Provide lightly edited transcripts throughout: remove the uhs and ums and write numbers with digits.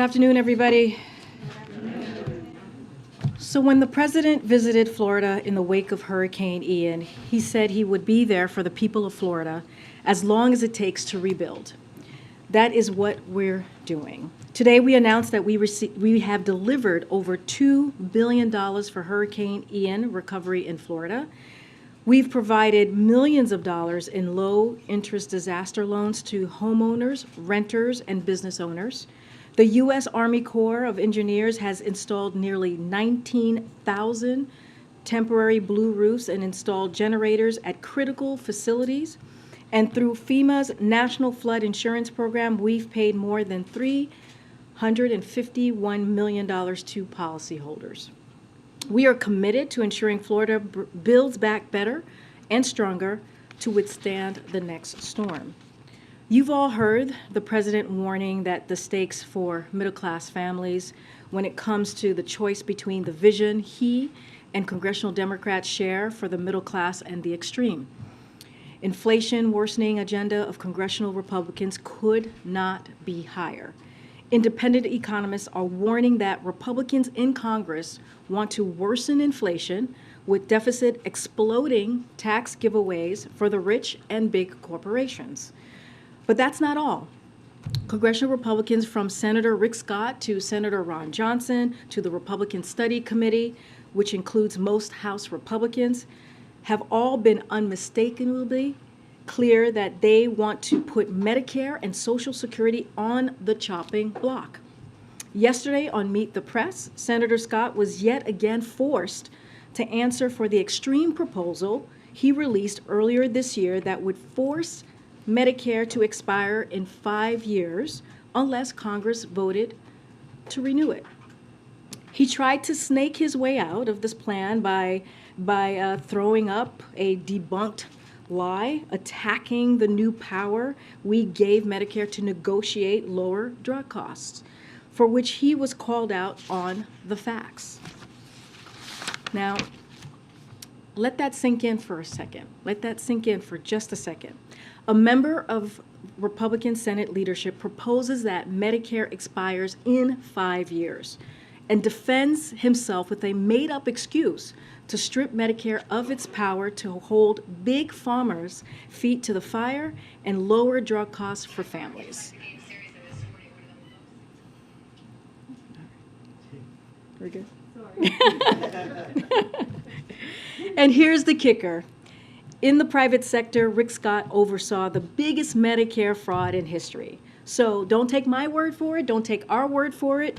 Good afternoon, everybody. So when the president visited Florida in the wake of Hurricane Ian, he said he would be there for the people of Florida as long as it takes to rebuild. That is what we're doing. Today we announced that we have delivered over $2 billion for Hurricane Ian recovery in Florida. We've provided millions of dollars in low-interest disaster loans to homeowners, renters, and business owners. The U.S. Army Corps of Engineers has installed nearly 19,000 temporary blue roofs and installed generators at critical facilities. And through FEMA's National Flood Insurance Program, we've paid more than $351 million to policyholders. We are committed to ensuring Florida builds back better and stronger to withstand the next storm. You've all heard the president warning that the stakes for middle-class families when it comes to the choice between the vision he and congressional Democrats share for the middle class and the extreme. Inflation worsening agenda of congressional Republicans could not be higher. Independent economists are warning that Republicans in Congress want to worsen inflation with deficit exploding tax giveaways for the rich and big corporations. But that's not all. Congressional Republicans from Senator Rick Scott to Senator Ron Johnson to the Republican Study Committee, which includes most House Republicans, have all been unmistakably clear that they want to put Medicare and Social Security on the chopping block. Yesterday on Meet the Press, Senator Scott was yet again forced to answer for the extreme proposal he released earlier this year that would force Medicare to expire in 5 years unless Congress voted to renew it. He tried to snake his way out of this plan by throwing up a debunked lie, attacking the new power we gave Medicare to negotiate lower drug costs, for which he was called out on the facts. Now, let that sink in for a second. Let that sink in for just a second. A member of Republican Senate leadership proposes that Medicare expires in 5 years and defends himself with a made-up excuse to strip Medicare of its power to hold big pharma's feet to the fire and lower drug costs for families. We're good? Sorry. And here's the kicker. In the private sector, Rick Scott oversaw the biggest Medicare fraud in history. So don't take my word for it. Don't take our word for it.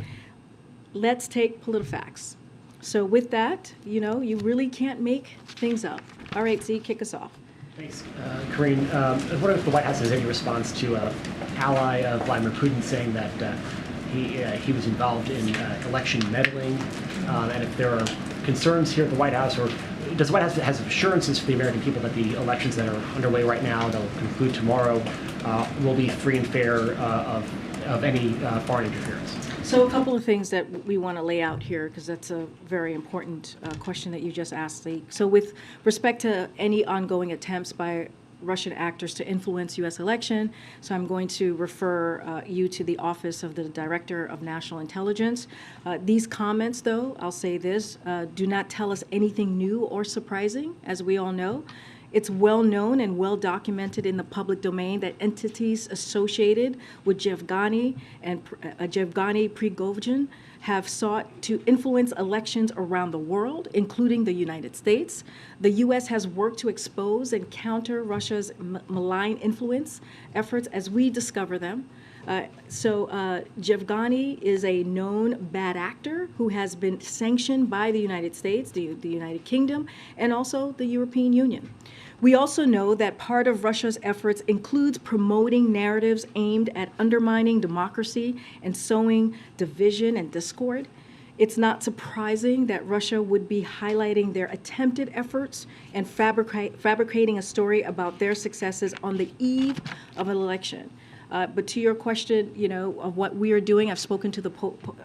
Let's take PolitiFacts. So with that, you really can't make things up. All right, Z, kick us off. Thanks, Karine. I was wondering if the White House has any response to an ally of Vladimir Putin saying that he was involved in election meddling, and if there are concerns here at the White House, or does the White House have assurances for the American people that the elections that are underway right now, that will conclude tomorrow, will be free and fair of any foreign interference? So a couple of things that we want to lay out here, because that's a very important question that you just asked, Lee. So with respect to any ongoing attempts by Russian actors to influence U.S. election. So I'm going to refer you to the Office of the Director of National Intelligence. These comments, though, I'll say this, do not tell us anything new or surprising, as we all know. It's well known and well documented in the public domain that entities associated with Yevgeny Prigozhin have sought to influence elections around the world, including the United States. The U.S. has worked to expose and counter Russia's malign influence efforts as we discover them. Yevgeny is a known bad actor who has been sanctioned by the United States, the United Kingdom, and also the European Union. We also know that part of Russia's efforts includes promoting narratives aimed at undermining democracy and sowing division and discord. It's not surprising that Russia would be highlighting their attempted efforts and fabricating a story about their successes on the eve of an election. But to your question, of what we are doing, I've spoken to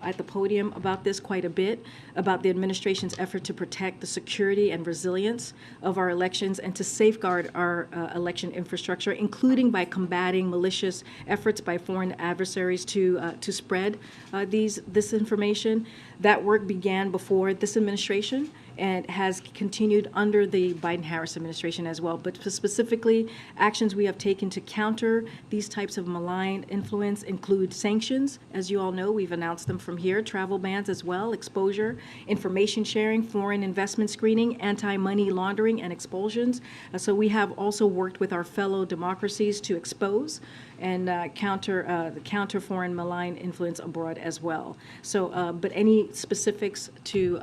at the podium about this quite a bit, about the administration's effort to protect the security and resilience of our elections and to safeguard our election infrastructure, including by combating malicious efforts by foreign adversaries to spread this information. That work began before this administration and has continued under the Biden-Harris administration as well. But specifically, actions we have taken to counter these types of malign influence include sanctions. As you all know, we've announced them from here, travel bans as well, exposure, information sharing, foreign investment screening, anti-money laundering, and expulsions. So we have also worked with our fellow democracies to expose and counter foreign malign influence abroad as well. So, but any specifics to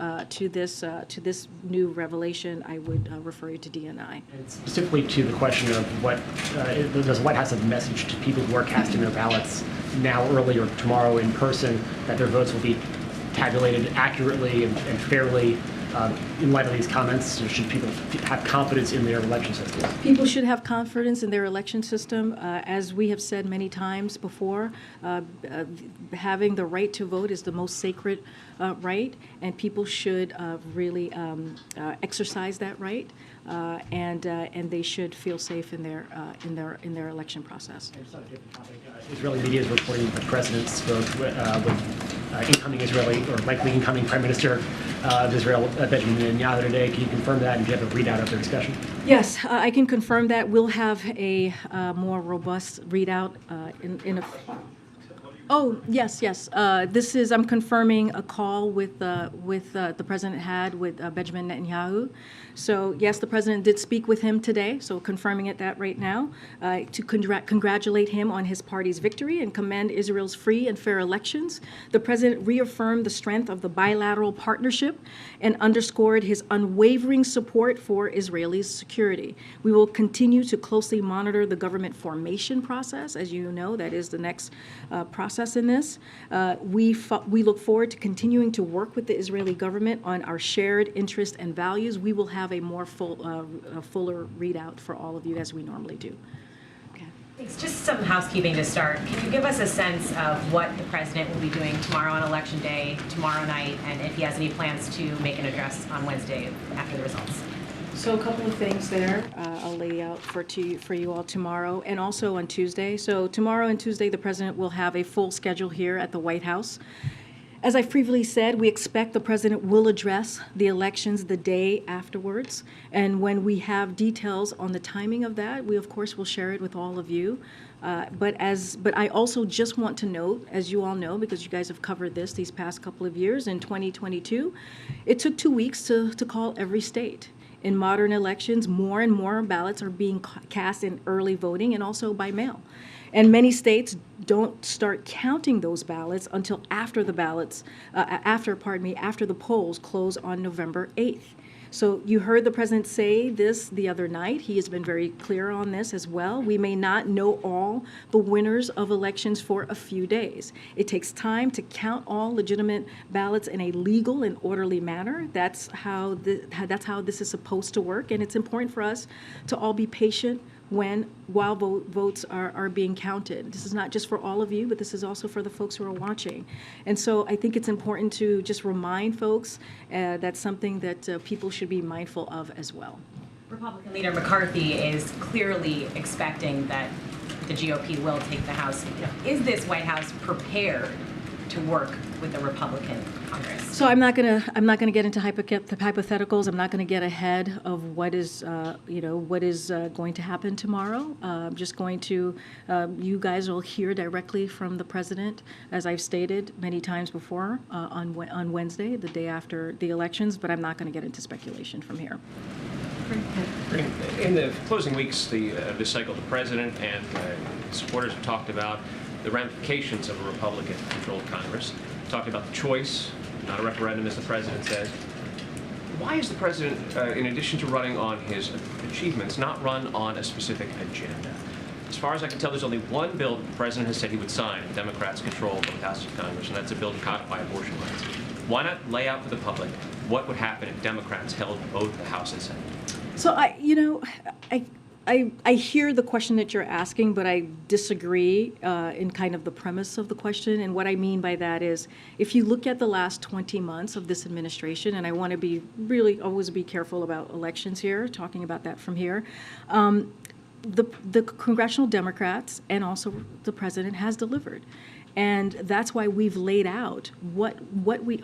this new revelation, I would refer you to DNI. And specifically to the question of what does the White House have a message to people who are casting their ballots now, early, or tomorrow in person, that their votes will be tabulated accurately and fairly? In light of these comments, should people have confidence in their election system? People should have confidence in their election system. As we have said many times before, having the right to vote is the most sacred right, and people should really exercise that right, and they should feel safe in their election process. And just on a different topic, Israeli media is reporting that the president spoke with incoming Israeli, or likely incoming Prime Minister of Israel, Benjamin Netanyahu, today. Can you confirm that, and do you have a readout of their discussion? Yes, I can confirm that. We'll have a more robust readout in a. Oh, yes. I'm confirming a call with the president had with Benjamin Netanyahu. So yes, the president did speak with him today. So confirming that right now to congratulate him on his party's victory and commend Israel's free and fair elections. The president reaffirmed the strength of the bilateral partnership and underscored his unwavering support for Israeli security. We will continue to closely monitor the government formation process. As you know, that is the next process in this. We look forward to continuing to work with the Israeli government on our shared interests and values. We will have a more fuller readout for all of you, as we normally do. Okay. Thanks. Just some housekeeping to start. Can you give us a sense of what the president will be doing tomorrow on Election Day, tomorrow night, and if he has any plans to make an address on Wednesday after the results? So a couple of things there I'll lay out for you all tomorrow and also on Tuesday. So tomorrow and Tuesday, the president will have a full schedule here at the White House. As I've previously said, we expect the president will address the elections the day afterwards. And when we have details on the timing of that, we of course will share it with all of you. But I also just want to note, as you all know, because you guys have covered these past couple of years, in 2022, it took 2 weeks to call every state. In modern elections, more and more ballots are being cast in early voting and also by mail. And many states don't start counting those ballots until after the polls close on November 8th. So you heard the president say this the other night. He has been very clear on this as well. We may not know all the winners of elections for a few days. It takes time to count all legitimate ballots in a legal and orderly manner. That's how this is supposed to work, and it's important for us to all be patient while votes are being counted. This is not just for all of you, but this is also for the folks who are watching. And so I think it's important to just remind folks that's something that people should be mindful of as well. Republican leader McCarthy is clearly expecting that the GOP will take the House. Is this White House prepared to work with the Republican Congress? So I'm not gonna get into hypotheticals. I'm not gonna get ahead of what is going to happen tomorrow. I'm just going to, you guys will hear directly from the president, as I've stated many times before, on Wednesday, the day after the elections. But I'm not going to get into speculation from here. In the closing weeks of this cycle, the president and supporters have talked about the ramifications of a Republican-controlled Congress. Talked about the choice, not a referendum, as the president says. Why is the president, in addition to running on his achievements, not run on a specific agenda? As far as I can tell, there's only one bill that the president has said he would sign if Democrats control both houses of Congress, and that's a bill to codify abortion rights. Why not lay out for the public what would happen if Democrats held both the House and Senate? So I hear the question that you're asking, but I disagree in kind of the premise of the question. And what I mean by that is, if you look at the last 20 months of this administration, and I want to be really always be careful about elections here, talking about that from here, the congressional Democrats and also the president has delivered. And that's why we've laid out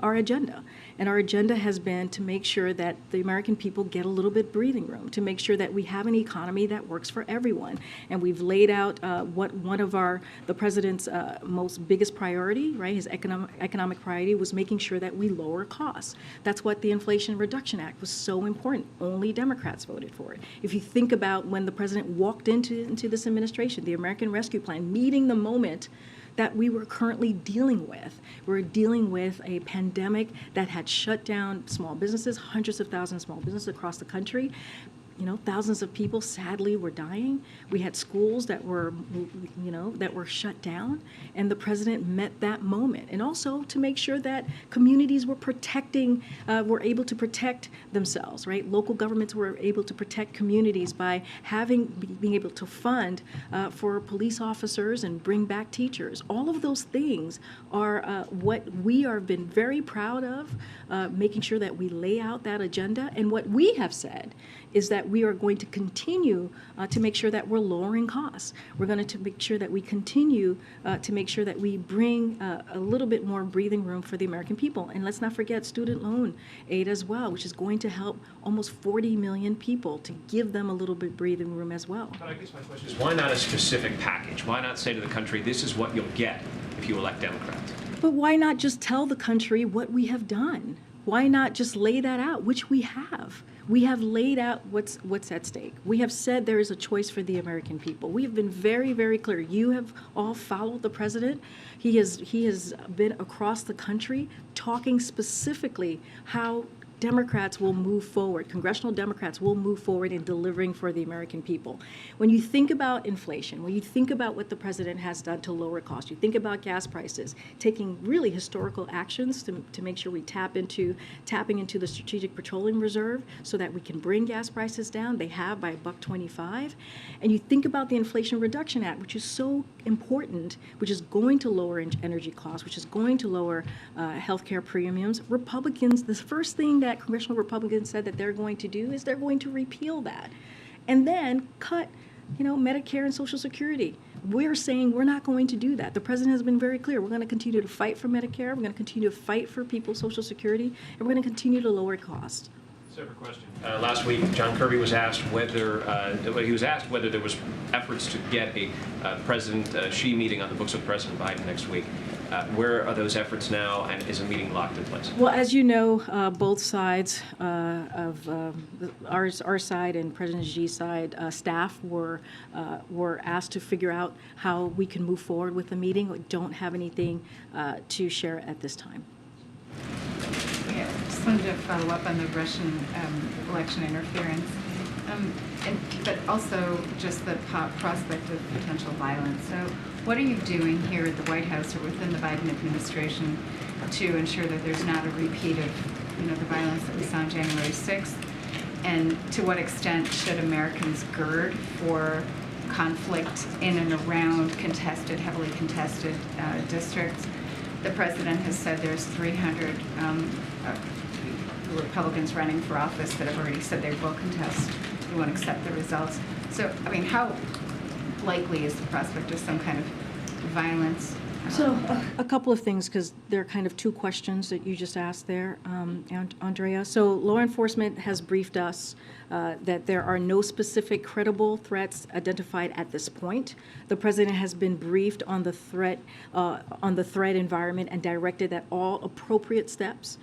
our agenda. And our agenda has been to make sure that the American people get a little bit breathing room, to make sure that we have an economy that works for everyone. And we've laid out what one of the president's most biggest priority, right, his economic priority was making sure that we lower costs. That's what the Inflation Reduction Act was so important. Only Democrats voted for it. If you think about when the president walked into this administration, the American Rescue Plan, meeting the moment that we were currently dealing with. We're dealing with a pandemic that had shut down small businesses, hundreds of thousands of small businesses across the country. You know, thousands of people sadly were dying. We had schools that were, that were shut down, and the president met that moment. And also to make sure that communities were were able to protect themselves, right? Local governments were able to protect communities by being able to fund for police officers and bring back teachers. All of those things are what we have been very proud of, making sure that we lay out that agenda. And what we have said is that we are going to continue to make sure that we're lowering costs. We're going to make sure that we continue to make sure that we bring a little bit more breathing room for the American people. And let's not forget student loan aid as well, which is going to help almost 40 million people, to give them a little bit breathing room as well. But I guess my question is, why not a specific package? Why not say to the country, this is what you'll get if you elect Democrats? But why not just tell the country what we have done? Why not just lay that out, which we have? We have laid out what's at stake. We have said there is a choice for the American people. We have been very, very clear. You have all followed the president. He has been across the country talking specifically how Democrats will move forward, congressional Democrats will move forward in delivering for the American people. When you think about inflation, when you think about what the president has done to lower costs, you think about gas prices, taking really historical actions to make sure we tapping into the Strategic Petroleum Reserve so that we can bring gas prices down. They have by $1.25. And you think about the Inflation Reduction Act, which is so important, which is going to lower energy costs, which is going to lower healthcare premiums. Republicans, the first thing that congressional Republicans said that they're going to do is they're going to repeal that and then cut, Medicare and Social Security. We're saying we're not going to do that. The president has been very clear. We're going to continue to fight for Medicare. We're going to continue to fight for people's Social Security, and we're going to continue to lower costs. Separate question. Last week, John Kirby was asked whether there was efforts to get a President Xi meeting on the books with President Biden next week. Where are those efforts now, and is a meeting locked in place? Well, as you know, both sides of our side and President Xi's side, staff were asked to figure out how we can move forward with the meeting. We don't have anything to share at this time. Yeah, just wanted to follow up on the Russian election interference, but also just the prospect of potential violence. So what are you doing here at the White House or within the Biden administration to ensure that there's not a repeat of the violence that we saw on January 6th? And to what extent should Americans gird for conflict in and around heavily contested districts? The president has said there's 300 Republicans running for office that have already said they will contest, they won't accept the results. So, how likely is the prospect of some kind of violence? So a couple of things, because there are kind of two questions that you just asked there, Andrea. So law enforcement has briefed us that there are no specific credible threats identified at this point. The president has been briefed on the threat environment and directed that all appropriate steps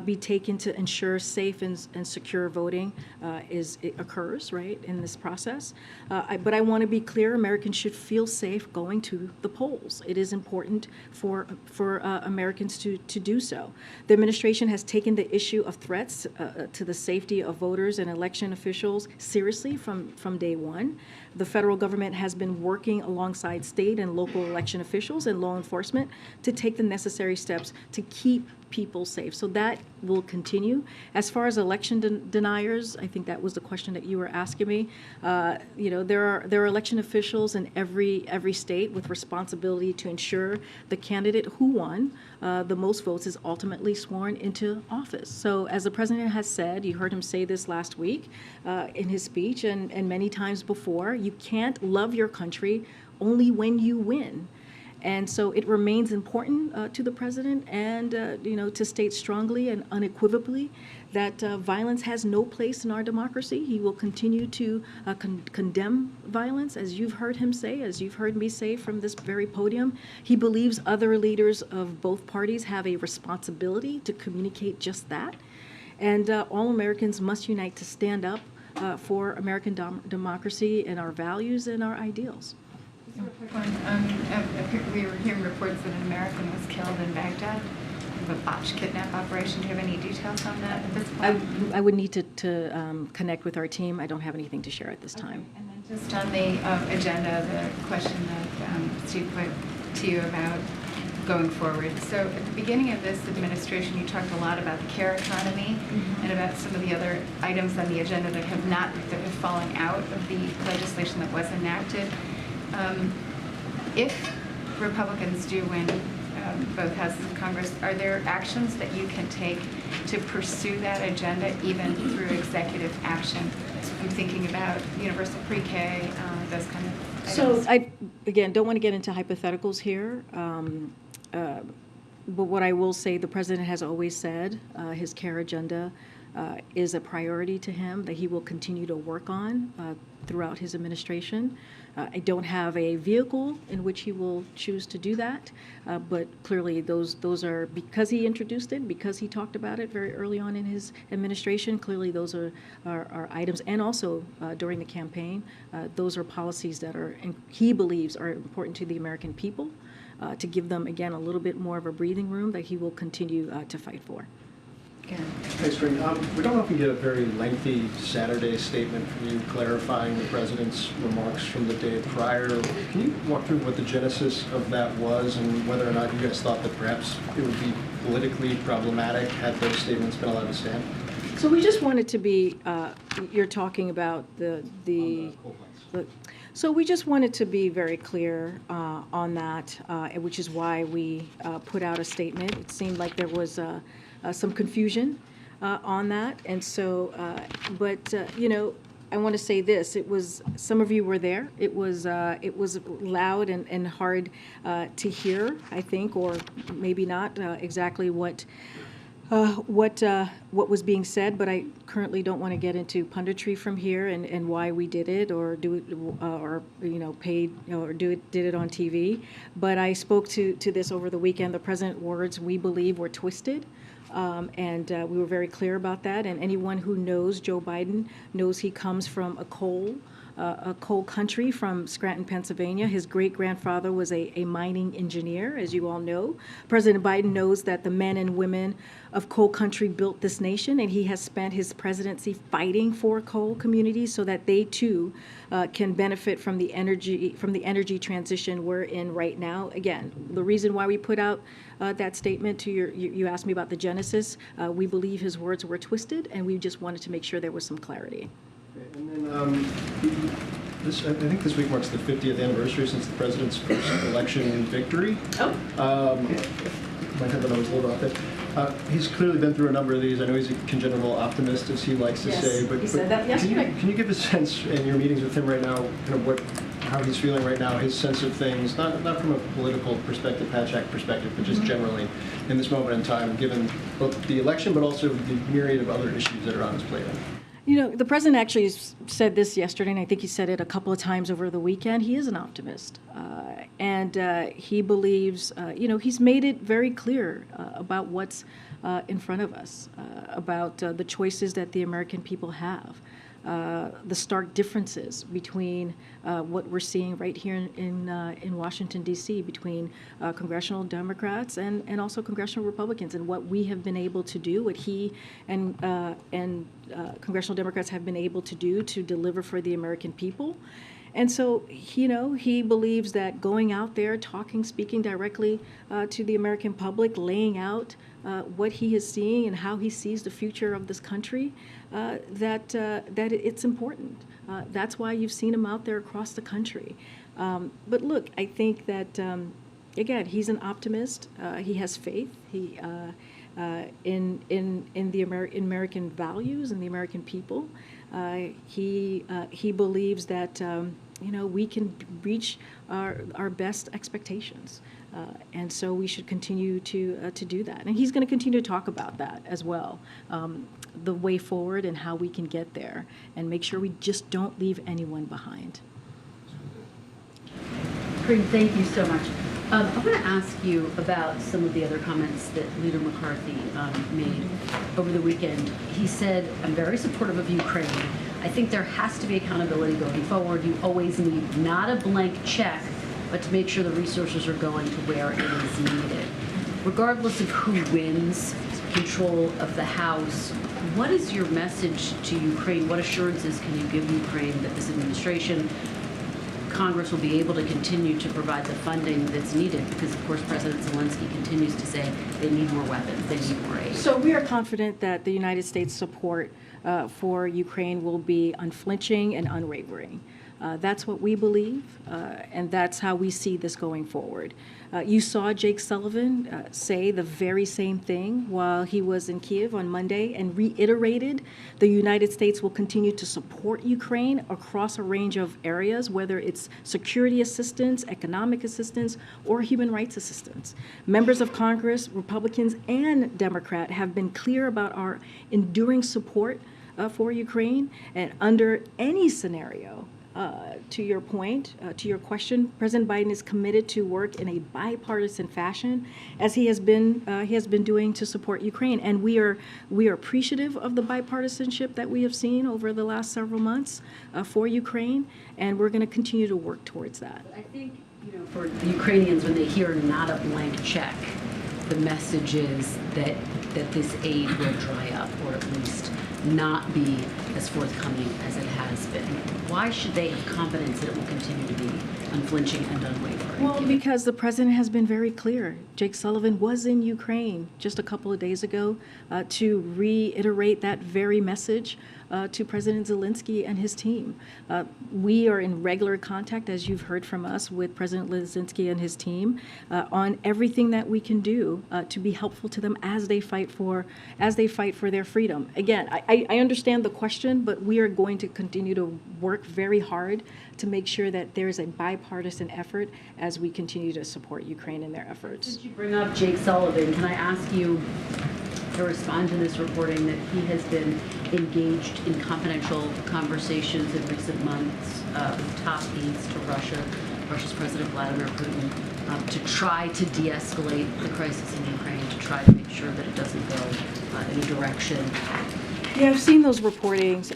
be taken to ensure safe and secure voting occurs, right, in this process. But I want to be clear: Americans should feel safe going to the polls. It is important for Americans to do so. The administration has taken the issue of threats to the safety of voters and election officials seriously from day one. The federal government has been working alongside state and local election officials and law enforcement to take the necessary steps to keep people safe. So that will continue. As far as election deniers, I think that was the question that you were asking me. There are election officials in every state with responsibility to ensure the candidate who won the most votes is ultimately sworn into office. So as the president has said, you heard him say this last week in his speech and many times before, you can't love your country only when you win. And so it remains important to the president and, to state strongly and unequivocally that violence has no place in our democracy. He will continue to condemn violence, as you've heard him say, as you've heard me say from this very podium. He believes other leaders of both parties have a responsibility to communicate just that. And all Americans must unite to stand up for American democracy and our values and our ideals. We were hearing reports that an American was killed in Baghdad of a botched kidnap operation. Do you have any details on that at this point? I would need to connect with our team. I don't have anything to share at this time. Okay. And then just on the agenda, the question that Steve put to you about going forward. So at the beginning of this administration, you talked a lot about the care economy and about some of the other items on the agenda that have fallen out of the legislation that was enacted. If Republicans do win both houses of Congress, are there actions that you can take to pursue that agenda even through executive action? I'm thinking about universal pre-K, those kind of items. So I, again, don't want to get into hypotheticals here, but what I will say, the president has always said his care agenda is a priority to him that he will continue to work on throughout his administration. I don't have a vehicle in which he will choose to do that, but clearly those are, because he introduced it, because he talked about it very early on in his administration, clearly those are items, and also during the campaign, those are policies that he believes are important to the American people, to give them, again, a little bit more of a breathing room that he will continue to fight for. Thanks, Karine. We don't often get a very lengthy Saturday statement from you clarifying the president's remarks from the day prior. Can you walk through what the genesis of that was and whether or not you guys thought that perhaps it would be politically problematic had those statements been allowed to stand? So we just wanted to be, you're talking about so we just wanted to be very clear on that, which is why we put out a statement. It seemed like there was some confusion on that, and so, I want to say this: it was, some of you were there. It was loud and hard to hear, I think, or maybe not exactly what was being said, but I currently don't want to get into punditry from here and why we did it or do it paid or did it on TV. But I spoke to this over the weekend. The president's words, we believe, were twisted. And we were very clear about that. And anyone who knows Joe Biden knows he comes from a coal country from Scranton, Pennsylvania. His great-grandfather was a mining engineer, as you all know. President Biden knows that the men and women of coal country built this nation, and he has spent his presidency fighting for coal communities so that they too can benefit from the energy transition we're in right now. Again, the reason why we put out that statement to you asked me about the genesis. We believe his words were twisted, and we just wanted to make sure there was some clarity. And then I think this week marks the 50th anniversary since the president's first election victory. Might have that always a little off there. He's clearly been through a number of these. I know he's a congenital optimist, as he likes to say. But, he said that yesterday. Can you give a sense in your meetings with him right now, kind of how he's feeling right now, his sense of things, not from a political perspective, Patch Act perspective, but just generally in this moment in time, given both the election but also the myriad of other issues that are on his plate? The president actually said this yesterday, and I think he said it a couple of times over the weekend. He is an optimist. And he believes, he's made it very clear about what's in front of us, about the choices that the American people have, the stark differences between what we're seeing right here in Washington, D.C., between congressional Democrats and also congressional Republicans, and what we have been able to do, what he and congressional Democrats have been able to do to deliver for the American people. And so, he believes that going out there, talking, speaking directly to the American public, laying out what he is seeing and how he sees the future of this country, that it's important. That's why you've seen him out there across the country. But look, I think that, again, he's an optimist. He has faith. In the American values and the American people. He believes that we can reach our best expectations, and so we should continue to do that. And he's going to continue to talk about that as well, the way forward and how we can get there, and make sure we just don't leave anyone behind. Karine, thank you so much. I want to ask you about some of the other comments that Leader McCarthy made over the weekend. He said, I'm very supportive of Ukraine. I think there has to be accountability going forward. You always need not a blank check, but to make sure the resources are going to where it is needed. Regardless of who wins control of the House, what is your message to Ukraine? What assurances can you give Ukraine that this administration, Congress will be able to continue to provide the funding that's needed? Because, of course, President Zelensky continues to say they need more weapons, they need more aid. So we are confident that the United States support for Ukraine will be unflinching and unwavering. That's what we believe, and that's how we see this going forward. You saw Jake Sullivan say the very same thing while he was in Kyiv on Monday, and reiterated the United States will continue to support Ukraine across a range of areas, whether it's security assistance, economic assistance, or human rights assistance. Members of Congress, Republicans and Democrat, have been clear about our enduring support for Ukraine, and under any scenario, to your point, to your question, President Biden is committed to work in a bipartisan fashion, as he has been doing to support Ukraine. And we are appreciative of the bipartisanship that we have seen over the last several months for Ukraine, and we're going to continue to work towards that. I think, for the Ukrainians, when they hear not a blank check, the message is that this aid will dry up, or at least not be as forthcoming as it has been. Why should they have confidence that it will continue to be unflinching and unwavering? Well, because the president has been very clear. Jake Sullivan was in Ukraine just a couple of days ago to reiterate that very message to President Zelensky and his team. We are in regular contact, as you've heard from us, with President Zelensky and his team on everything that we can do to be helpful to them as they fight for their freedom. Again, I understand the question, but we are going to continue to work very hard to make sure that there is a bipartisan effort as we continue to support Ukraine in their efforts. Since you bring up Jake Sullivan, can I ask you to respond to this reporting that he has been engaged in confidential conversations in recent months with top aides to Russia's President Vladimir Putin, to try to de-escalate the crisis in Ukraine, to try to make sure that it doesn't go in a direction? Yeah, I've seen those reportings.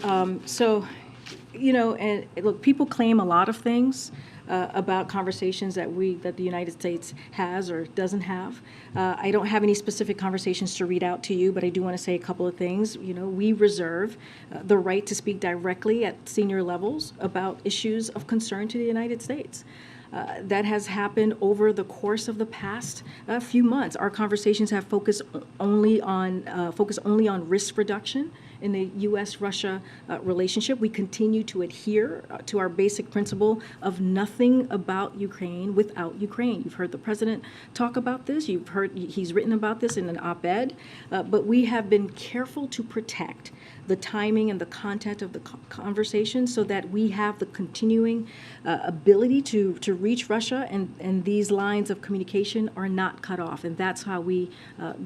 And look, people claim a lot of things about conversations that the United States has or doesn't have. I don't have any specific conversations to read out to you, but I do want to say a couple of things. We reserve the right to speak directly at senior levels about issues of concern to the United States. That has happened over the course of the past few months. Our conversations have focused only on risk reduction in the U.S.-Russia relationship. We continue to adhere to our basic principle of nothing about Ukraine without Ukraine. You've heard the president talk about this. You've heard he's written about this in an op-ed. But we have been careful to protect the timing and the content of the conversation so that we have the continuing ability to reach Russia, and these lines of communication are not cut off. And that's how we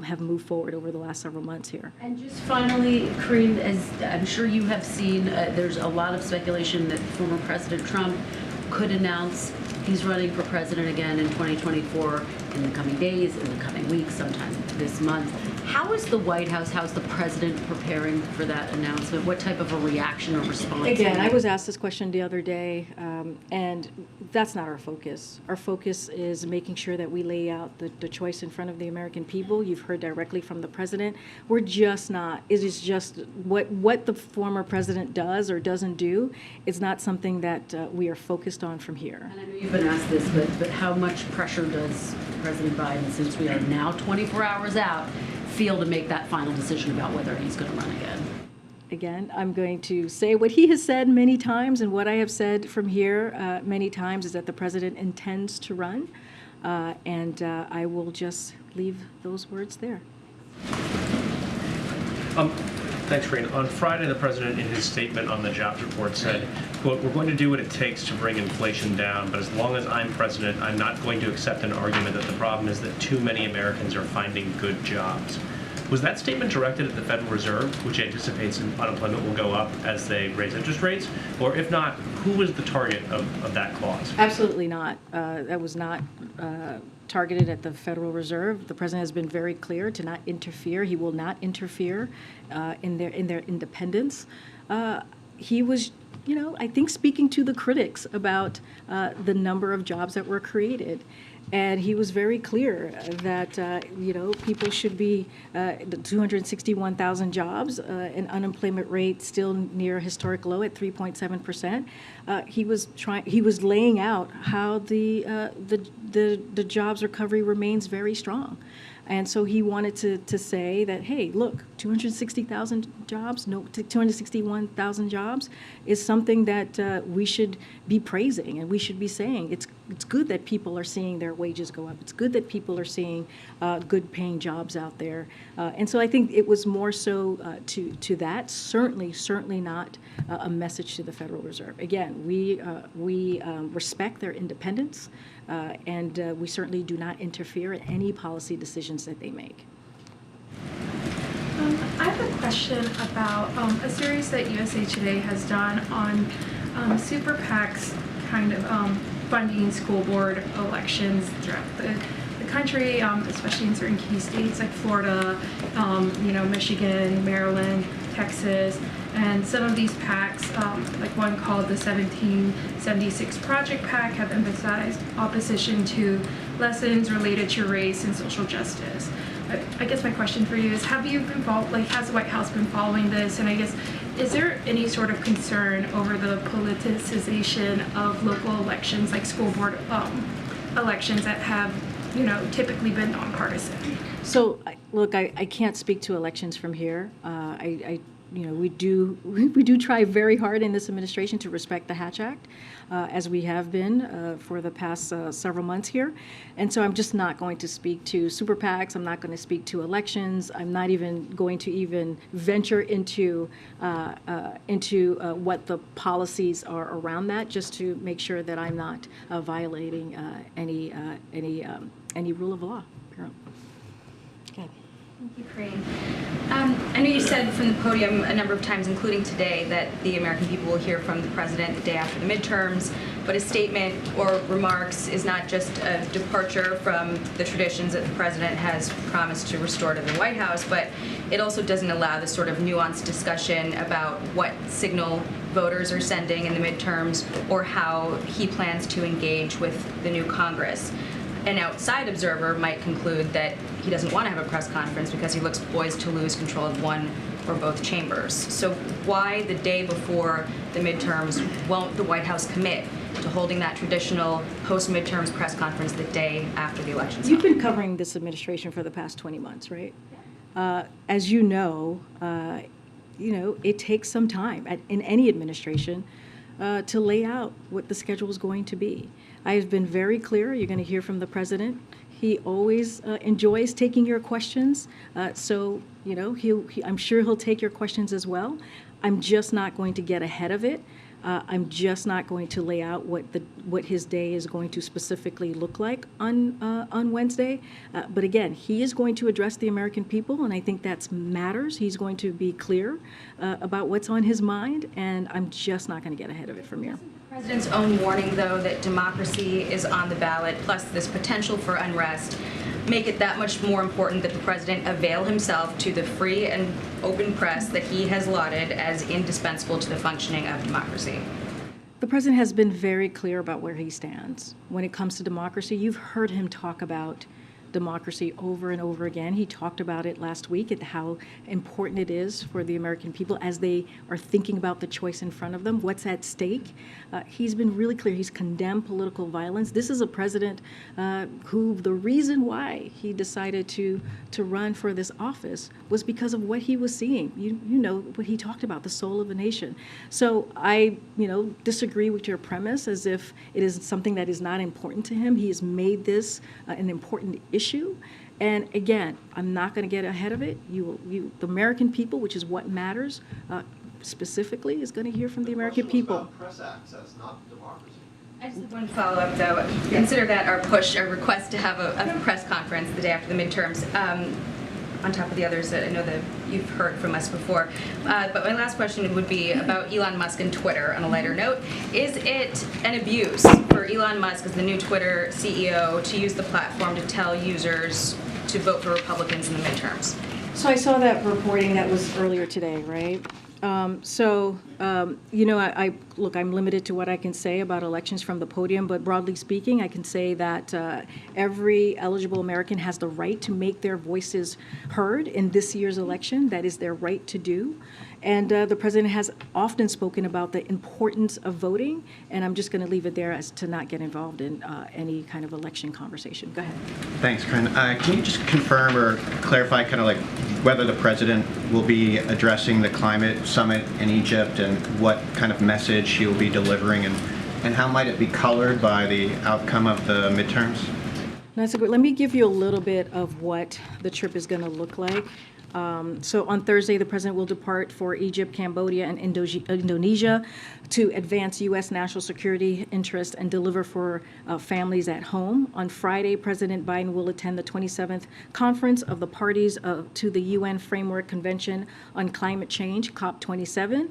have moved forward over the last several months here. And just finally, Karine, as I'm sure you have seen, there's a lot of speculation that former President Trump could announce he's running for president again in 2024 in the coming days, in the coming weeks, sometime this month. How is the White House, how's the president preparing for that announcement? What type of a reaction or response? Again, I was asked this question the other day, and that's not our focus. Our focus is making sure that we lay out the choice in front of the American people. You've heard directly from the president. We're just not, it is just what the former president does or doesn't do is not something that we are focused on from here. And I know you've been asked this, but how much pressure does President Biden, since we are now 24 hours out, feel to make that final decision about whether he's going to run again? Again, I'm going to say what he has said many times, and what I have said from here many times is that the president intends to run, and I will just leave those words there. Thanks, Karine. On Friday, the president, in his statement on the jobs report, said, quote, "We're going to do what it takes to bring inflation down, but as long as I'm president, I'm not going to accept an argument that the problem is that too many Americans are finding good jobs." Was that statement directed at the Federal Reserve, which anticipates unemployment will go up as they raise interest rates? Or if not, who was the target of that clause? Absolutely not. That was not targeted at the Federal Reserve. The president has been very clear to not interfere. He will not interfere in their independence. He was, I think, speaking to the critics about the number of jobs that were created. And he was very clear that, people should be 261,000 jobs, an unemployment rate still near a historic low at 3.7%. He was laying out how the jobs recovery remains very strong. And so he wanted to say that, hey, look, 260,000 jobs, 261,000 jobs is something that we should be praising, and we should be saying it's good that people are seeing their wages go up. It's good that people are seeing good paying jobs out there. And so I think it was more so to that, certainly not a message to the Federal Reserve. Again, we respect their independence, and we certainly do not interfere in any policy decisions that they make. I have a question about a series that USA Today has done on super PACs kind of funding school board elections throughout the country, especially in certain key states like Florida, Michigan, Maryland, Texas. And some of these PACs, like one called the 1776 Project PAC, have emphasized opposition to lessons related to race and social justice. I guess my question for you is, have you been has the White House been following this? And I guess, is there any sort of concern over the politicization of local elections, like school board elections that have, typically been nonpartisan? So, look, I can't speak to elections from here. We do try very hard in this administration to respect the Hatch Act, as we have been for the past several months here. And so I'm just not going to speak to super PACs. I'm not going to speak to elections. I'm not even going to venture into what the policies are around that, just to make sure that I'm not violating any rule of law. Okay. Thank you, Karine. I know you said from the podium a number of times, including today, that the American people will hear from the president the day after the midterms, but his statement or remarks is not just a departure from the traditions that the president has promised to restore to the White House, but it also doesn't allow this sort of nuanced discussion about what signal voters are sending in the midterms or how he plans to engage with the new Congress. An outside observer might conclude that he doesn't want to have a press conference because he looks poised to lose control of one or both chambers. So why, the day before the midterms, won't the White House commit to holding that traditional post-midterms press conference the day after the election? You've been covering this administration for the past 20 months, right? As you know, it takes some time in any administration to lay out what the schedule is going to be. I have been very clear. You're going to hear from the president. He always enjoys taking your questions. So, I'm sure he'll take your questions as well. I'm just not going to get ahead of it. I'm just not going to lay out what his day is going to specifically look like on Wednesday. But again, he is going to address the American people, and I think that matters. He's going to be clear about what's on his mind, and I'm just not going to get ahead of it from here. The president's own warning, though, that democracy is on the ballot, plus this potential for unrest, make it that much more important that the president avail himself to the free and open press that he has lauded as indispensable to the functioning of democracy? The president has been very clear about where he stands when it comes to democracy. You've heard him talk about democracy over and over again. He talked about it last week at how important it is for the American people as they are thinking about the choice in front of them, what's at stake. He's been really clear. He's condemned political violence. This is a president who the reason why he decided to run for this office was because of what he was seeing. You know what he talked about, the soul of a nation. So I disagree with your premise as if it is something that is not important to him. He has made this an important issue. And again, I'm not going to get ahead of it. The American people, which is what matters, specifically, is going to hear from the American people. About press access, not democracy. I just have one follow-up, though. Consider that our request to have a press conference the day after the midterms, on top of the others that I know that you've heard from us before. But my last question would be about Elon Musk and Twitter on a lighter note. Is it an abuse for Elon Musk as the new Twitter CEO to use the platform to tell users to vote for Republicans in the midterms? So I saw that reporting that was earlier today, right? Look, I'm limited to what I can say about elections from the podium, but broadly speaking, I can say that every eligible American has the right to make their voices heard in this year's election. That is their right to do. And the president has often spoken about the importance of voting, and I'm just going to leave it there as to not get involved in any kind of election conversation. Go ahead. Thanks, Karine. Can you just confirm or clarify kind of like whether the president will be addressing the climate summit in Egypt and what kind of message he will be delivering and how might it be colored by the outcome of the midterms? That's a good. Let me give you a little bit of what the trip is going to look like. So on Thursday, the president will depart for Egypt, Cambodia, and Indonesia to advance U.S. national security interests and deliver for families at home. On Friday, President Biden will attend the 27th Conference of the Parties to the UN Framework Convention on Climate Change, COP27.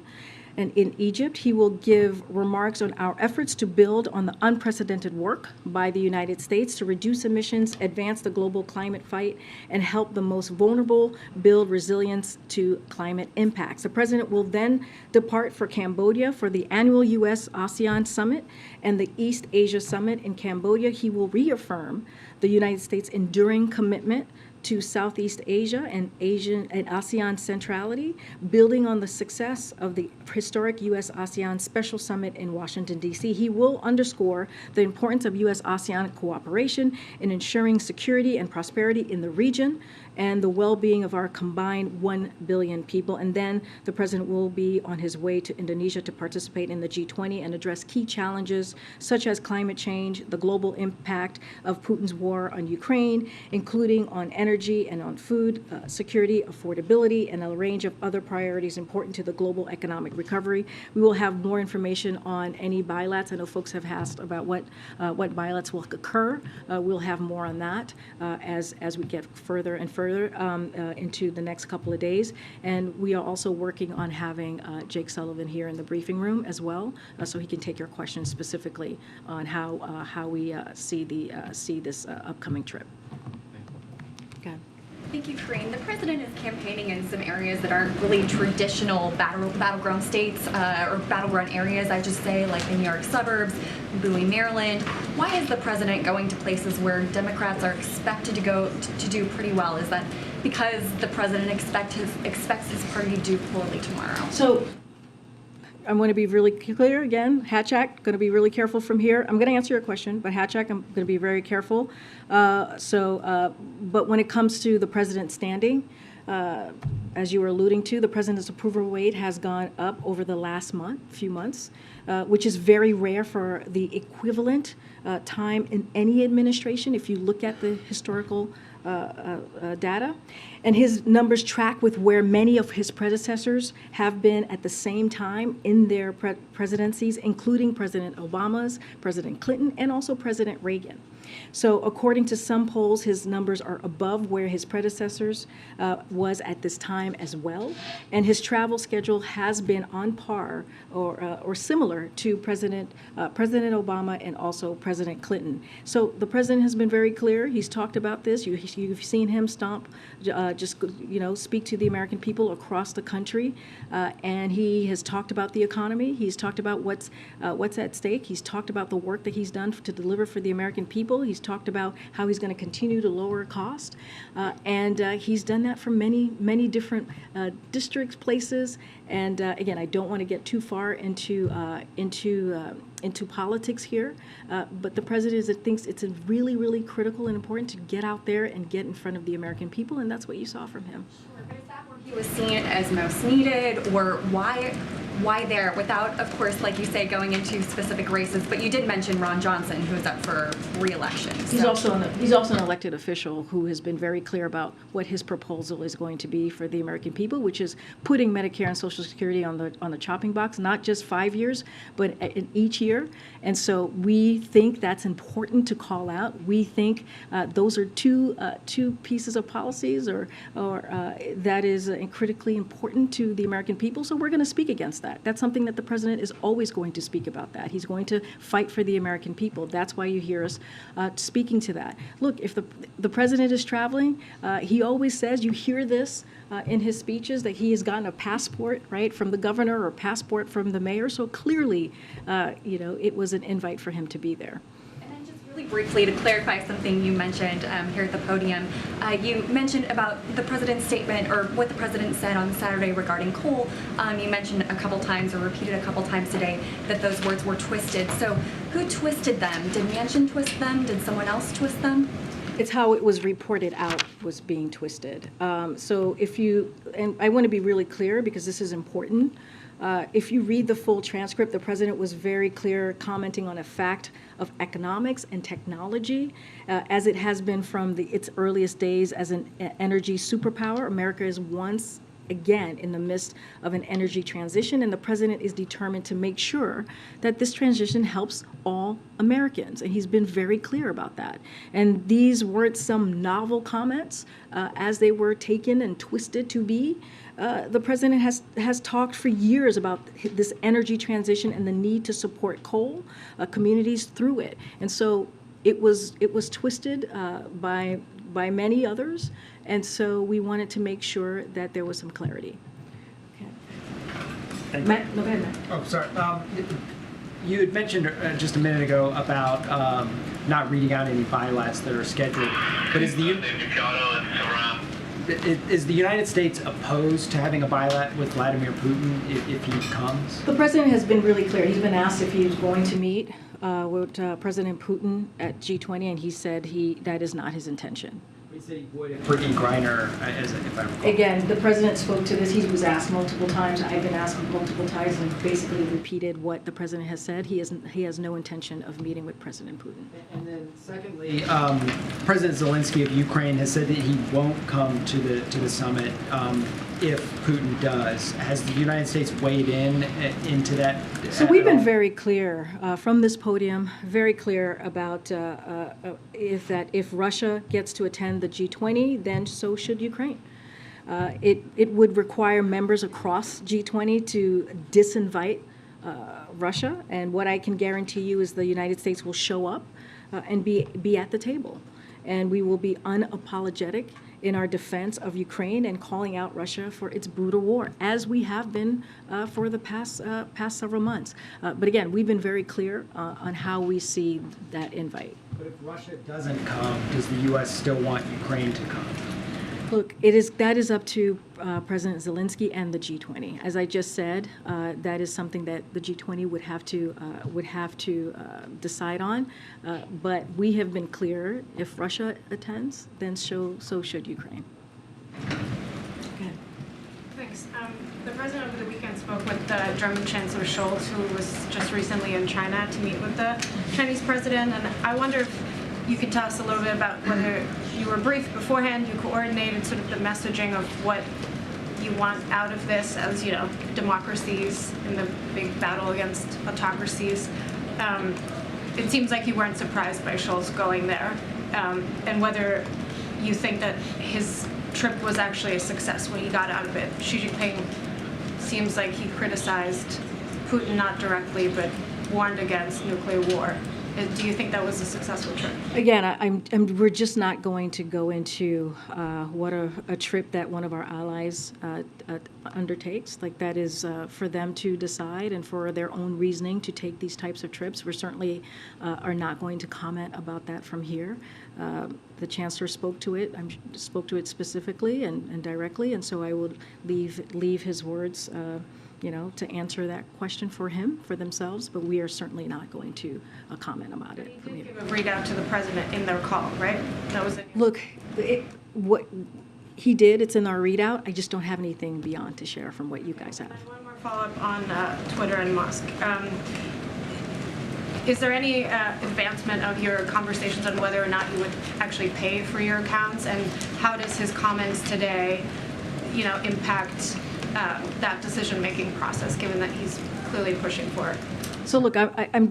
And in Egypt, he will give remarks on our efforts to build on the unprecedented work by the United States to reduce emissions, advance the global climate fight, and help the most vulnerable build resilience to climate impacts. The president will then depart for Cambodia for the annual U.S.-ASEAN Summit and the East Asia Summit in Cambodia. He will reaffirm the United States' enduring commitment to Southeast Asia and ASEAN centrality, building on the success of the historic U.S.-ASEAN Special Summit in Washington, D.C. He will underscore the importance of U.S.-ASEAN cooperation in ensuring security and prosperity in the region and the well-being of our combined 1 billion people. And then the president will be on his way to Indonesia to participate in the G20 and address key challenges such as climate change, the global impact of Putin's war on Ukraine, including on energy and on food security, affordability, and a range of other priorities important to the global economic recovery. We will have more information on any bilats. I know folks have asked about what bilats will occur. We'll have more on that as we get further and further into the next couple of days. And we are also working on having Jake Sullivan here in the briefing room as well, so he can take your questions specifically on how we see this upcoming trip. Okay. Thank you, Karine. The president is campaigning in some areas that aren't really traditional battleground states or battleground areas, I just say, like the New York suburbs, Bowie, Maryland. Why is the president going to places where Democrats are expected to do pretty well? Is that because the president expects his party to do poorly tomorrow? So I'm going to be really clear again. Hatchak, going to be really careful from here. I'm going to answer your question, but Hatchak, I'm going to be very careful. But when it comes to the president's standing, as you were alluding to, the president's approval rate has gone up over the last few months, which is very rare for the equivalent time in any administration if you look at the historical data. And his numbers track with where many of his predecessors have been at the same time in their presidencies, including President Obama's, President Clinton, and also President Reagan. So according to some polls, his numbers are above where his predecessors was at this time as well. And his travel schedule has been on par or similar to President Obama and also President Clinton. So the president has been very clear. He's talked about this. You've seen him speak to the American people across the country. And he has talked about the economy. He's talked about what's at stake. He's talked about the work that he's done to deliver for the American people. He's talked about how he's going to continue to lower cost. And he's done that for many different districts, places. And again, I don't want to get too far into politics here, but the president thinks it's really, really critical and important to get out there and get in front of the American people, and that's what you saw from him. Sure, but is that where he was seen as most needed, or why there, without, of course, like you say, going into specific races? But you did mention Ron Johnson, who's up for re-election. He's also an elected official who has been very clear about what his proposal is going to be for the American people, which is putting Medicare and Social Security on the chopping block, not just 5 years, but in each year. And so we think that's important to call out. We think those are two pieces of policies or that is critically important to the American people. So we're going to speak against that. That's something that the president is always going to speak about that. He's going to fight for the American people. That's why you hear us speaking to that. Look, if the president is traveling, he always says, you hear this in his speeches, that he has gotten a passport, right, from the governor or passport from the mayor. So clearly, it was an invite for him to be there. Really briefly, to clarify something you mentioned here at the podium, you mentioned about the president's statement or what the president said on Saturday regarding coal. You mentioned a couple times or repeated a couple times today that those words were twisted. So who twisted them? Did Manchin twist them? Did someone else twist them? It's how it was reported out was being twisted. So and I want to be really clear because this is important. If you read the full transcript, the president was very clear commenting on a fact of economics and technology, as it has been from its earliest days as an energy superpower. America is once again in the midst of an energy transition, and the president is determined to make sure that this transition helps all Americans, and he's been very clear about that. And these weren't some novel comments as they were taken and twisted to be. The president has talked for years about this energy transition and the need to support coal communities through it. And so it was twisted by many others, and so we wanted to make sure that there was some clarity. Okay. Matt, go ahead, Matt. Oh, sorry. You had mentioned just a minute ago about not reading out any bilats that are scheduled, but is the United States opposed to having a bilat with Vladimir Putin if he comes? The president has been really clear. He's been asked if he was going to meet with President Putin at G20, and he said that is not his intention. He said he would for E. Greiner, if I recall. Again, the president spoke to this. He was asked multiple times. I've been asked multiple times and basically repeated what the president has said. He has no intention of meeting with President Putin. And then secondly, President Zelensky of Ukraine has said that he won't come to the summit if Putin does. Has the United States weighed into that? So we've been very clear from this podium, very clear about if Russia gets to attend the G20, then so should Ukraine. It would require members across G20 to disinvite Russia, and what I can guarantee you is the United States will show up and be at the table, and we will be unapologetic in our defense of Ukraine and calling out Russia for its brutal war, as we have been for the past several months. But again, we've been very clear on how we see that invite. But if Russia doesn't come, does the U.S. still want Ukraine to come? Look, that is up to President Zelensky and the G20. As I just said, that is something that the G20 would have to decide on. But we have been clear: if Russia attends, then so should Ukraine. Okay. Thanks. The president over the weekend spoke with German Chancellor Scholz, who was just recently in China to meet with the Chinese president. And I wonder if you could tell us a little bit about whether you were briefed beforehand, you coordinated sort of the messaging of what you want out of this as, democracies in the big battle against autocracies. it seems like you weren't surprised by Scholz going there, and whether you think that his trip was actually a success when he got out of it. Xi Jinping seems like he criticized Putin not directly, but warned against nuclear war. Do you think that was a successful trip? Again, we're just not going to go into what a trip that one of our allies undertakes. Like, that is for them to decide and for their own reasoning to take these types of trips. We certainly are not going to comment about that from here. The Chancellor spoke to it. Spoke to it specifically and directly, and so I would leave his words, to answer that question for him, for themselves, but we are certainly not going to comment about it. But he did give a readout to the president in their call, right? That was it. Look, what he did, it's in our readout. I just don't have anything beyond to share from what you guys have. And one more follow-up on Twitter and Musk. Is there any advancement of your conversations on whether or not you would actually pay for your accounts, and how does his comments today, impact that decision-making process, given that he's clearly pushing for it? So look, I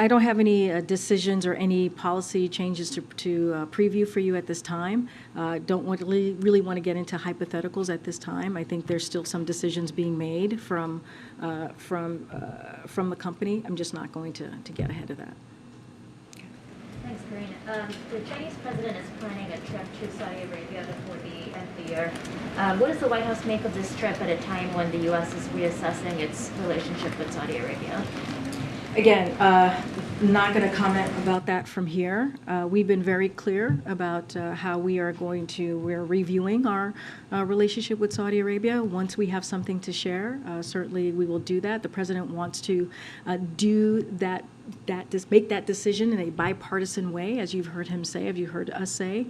don't have any decisions or any policy changes to preview for you at this time. Don't really want to get into hypotheticals at this time. I think there's still some decisions being made from the company. I'm just not going to get ahead of that. Thanks, Karine. The Chinese president is planning a trip to Saudi Arabia before the end of the year. What does the White House make of this trip at a time when the U.S. is reassessing its relationship with Saudi Arabia? Again, not going to comment about that from here. We've been very clear about how we're reviewing our relationship with Saudi Arabia. Once we have something to share, certainly we will do that. The president wants to make that decision in a bipartisan way, as you've heard him say, as you heard us say,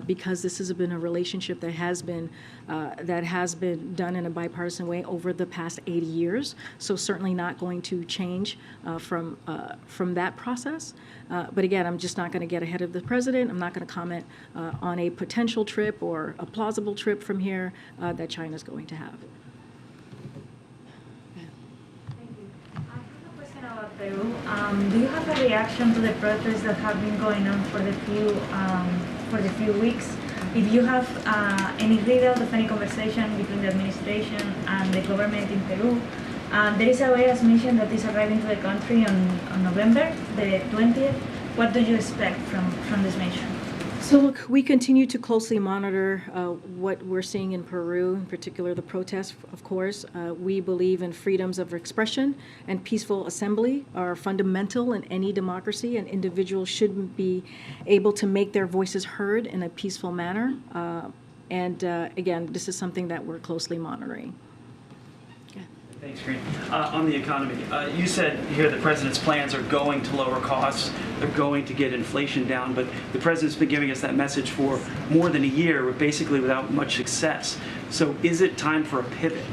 because this has been a relationship that has been done in a bipartisan way over the past 80 years. So certainly not going to change from that process. But again, I'm just not going to get ahead of the president. I'm not going to comment on a potential trip or a plausible trip from here that China's going to have. Peru. Do you have a reaction to the protests that have been going on for the few weeks? If you have any readout of any conversation between the administration and the government in Peru, there is a virus mission that is arriving to the country on November the 20th. What do you expect from this mission? So look, we continue to closely monitor what we're seeing in Peru, in particular the protests, of course. We believe in freedoms of expression and peaceful assembly are fundamental in any democracy, and individuals should be able to make their voices heard in a peaceful manner. Again, this is something that we're closely monitoring. Thanks, Karine. On the economy, you said here the president's plans are going to lower costs, they're going to get inflation down, but the president's been giving us that message for more than a year, basically without much success. So is it time for a pivot?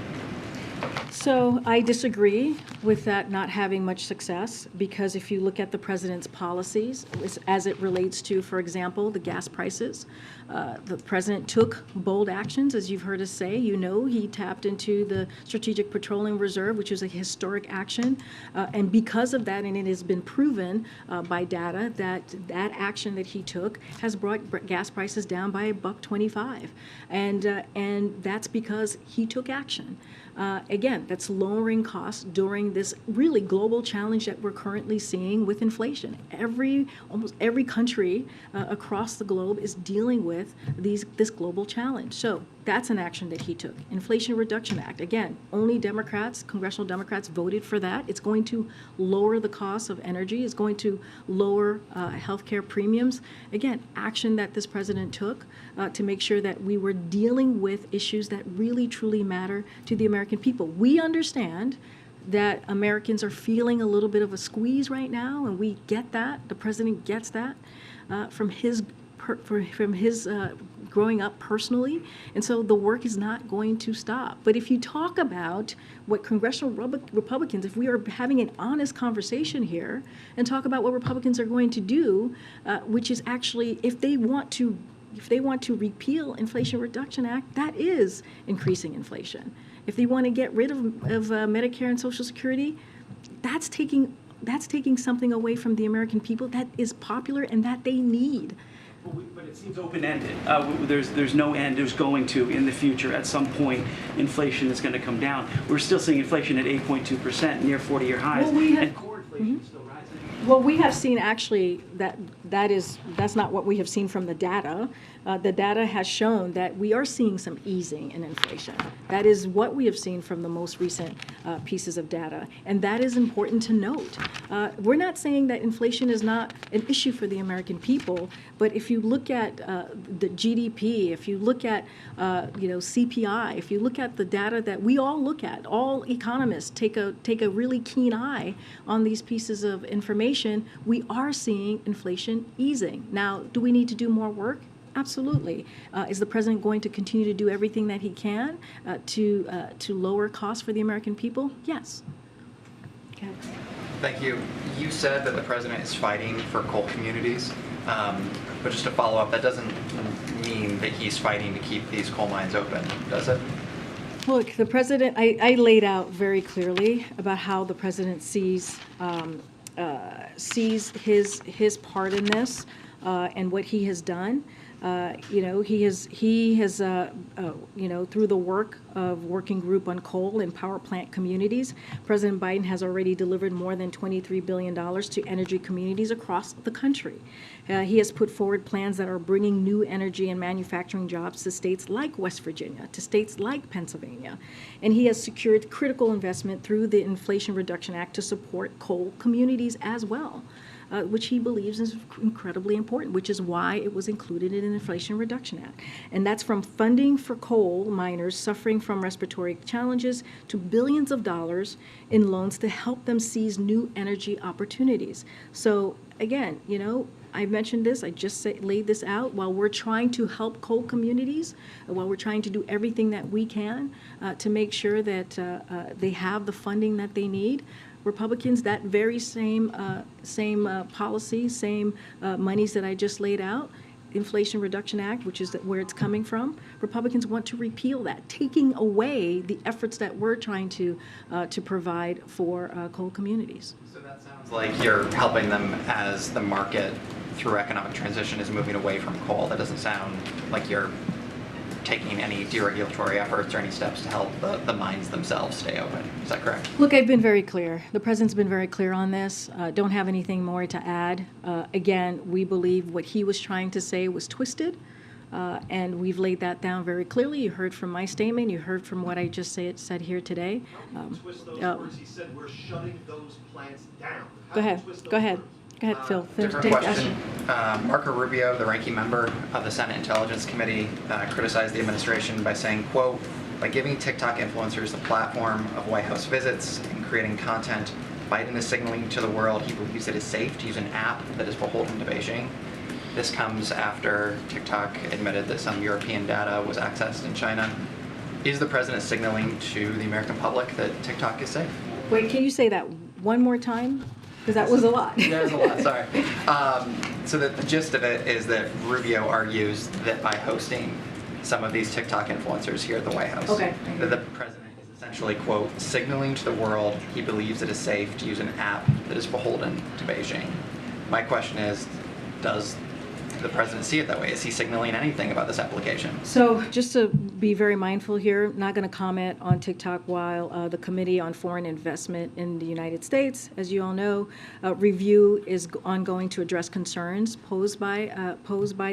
So I disagree with that not having much success, because if you look at the president's policies as it relates to, for example, the gas prices, the president took bold actions, as you've heard us say. He tapped into the Strategic Petroleum Reserve, which is a historic action. And because of that, and it has been proven by data that action that he took has brought gas prices down by $1.25. And that's because he took action. Again, that's lowering costs during this really global challenge that we're currently seeing with inflation. Almost every country across the globe is dealing with this global challenge. So that's an action that he took. Inflation Reduction Act. Again, only Democrats, congressional Democrats voted for that. It's going to lower the cost of energy. It's going to lower healthcare premiums. Again, action that this president took to make sure that we were dealing with issues that really, truly matter to the American people. We understand that Americans are feeling a little bit of a squeeze right now, and we get that. The president gets that from his growing up personally, and so the work is not going to stop. But if you talk about what congressional Republicans, if we are having an honest conversation here and talk about what Republicans are going to do, which is actually, if they want to repeal Inflation Reduction Act, that is increasing inflation. If they want to get rid of Medicare and Social Security, that's taking that's taking something away from the American people that is popular and that they need. But it seems open-ended. There's no end. There's going to, in the future, at some point, inflation is going to come down. We're still seeing inflation at 8.2%, near 40-year highs, and core inflation is still rising. Well, we have seen actually that's not what we have seen from the data. The data has shown that we are seeing some easing in inflation. That is what we have seen from the most recent pieces of data, and that is important to note. We're not saying that inflation is not an issue for the American people, but if you look at the GDP, if you look at CPI, if you look at the data that we all look at, all economists take a really keen eye on these pieces of information, we are seeing inflation easing. Now, do we need to do more work? Absolutely. Is the president going to continue to do everything that he can to lower costs for the American people? Yes. Okay. Thank you. You said that the president is fighting for coal communities, but just to follow up, that doesn't mean that he's fighting to keep these coal mines open, does it? Look, the president, I laid out very clearly about how the president sees his part in this and what he has done. He has through the work of Working Group on Coal and Power Plant Communities, President Biden has already delivered more than $23 billion to energy communities across the country. He has put forward plans that are bringing new energy and manufacturing jobs to states like West Virginia, to states like Pennsylvania. And he has secured critical investment through the Inflation Reduction Act to support coal communities as well. Which he believes is incredibly important, which is why it was included in the Inflation Reduction Act. And that's from funding for coal miners suffering from respiratory challenges to billions of dollars in loans to help them seize new energy opportunities. So again, I mentioned this, I just laid this out. While we're trying to help coal communities, while we're trying to do everything that we can to make sure that they have the funding that they need, Republicans, that very same policy, same monies that I just laid out, Inflation Reduction Act, which is where it's coming from, Republicans want to repeal that, taking away the efforts that we're trying to provide for coal communities. So that sounds like you're helping them as the market through economic transition is moving away from coal. That doesn't sound like you're taking any deregulatory efforts or any steps to help the mines themselves stay open. Is that correct? Look, I've been very clear. The president's been very clear on this. Don't have anything more to add. Again, we believe what he was trying to say was twisted, and we've laid that down very clearly. You heard from my statement. You heard from what I just said here today. Twist those words. He said we're shutting those plants down. Go ahead. Go ahead. Go ahead, Phil. Different question. Marco Rubio, the ranking member of the Senate Intelligence Committee, criticized the administration by saying, quote, by giving TikTok influencers the platform of White House visits and creating content, Biden is signaling to the world he believes it is safe to use an app that is beholden to Beijing. This comes after TikTok admitted that some European data was accessed in China. Is the president signaling to the American public that TikTok is safe? Wait, can you say that one more time? Because that was a lot. There's a lot, sorry. So the gist of it is that Rubio argues that by hosting some of these TikTok influencers here at the White House, that the president is essentially, quote, signaling to the world he believes it is safe to use an app that is beholden to Beijing. My question is, does the president see it that way? Is he signaling anything about this application? So just to be very mindful here, not going to comment on TikTok while the Committee on Foreign Investment in the United States, as you all know, review is ongoing to address concerns posed by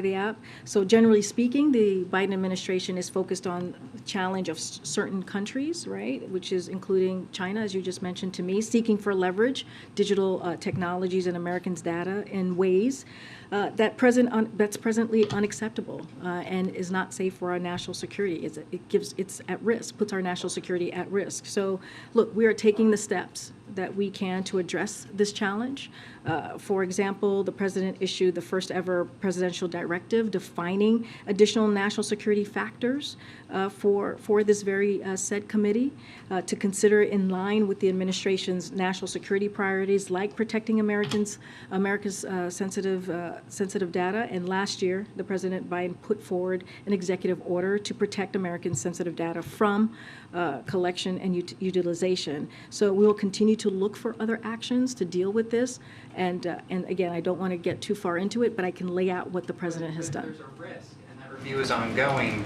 the app. So generally speaking, the Biden administration is focused on the challenge of certain countries, right, which is including China, as you just mentioned to me, seeking for leverage digital technologies and Americans' data in ways that's presently unacceptable and is not safe for our national security. It's at risk, puts our national security at risk. So, look, we are taking the steps that we can to address this challenge. For example, the president issued the first ever presidential directive defining additional national security factors for this very said committee to consider in line with the administration's national security priorities, like protecting America's sensitive data. And last year, the President Biden put forward an executive order to protect American sensitive data from collection and utilization. So we will continue to look for other actions to deal with this. And again, I don't want to get too far into it, but I can lay out what the president has done. There's a risk, and that review is ongoing.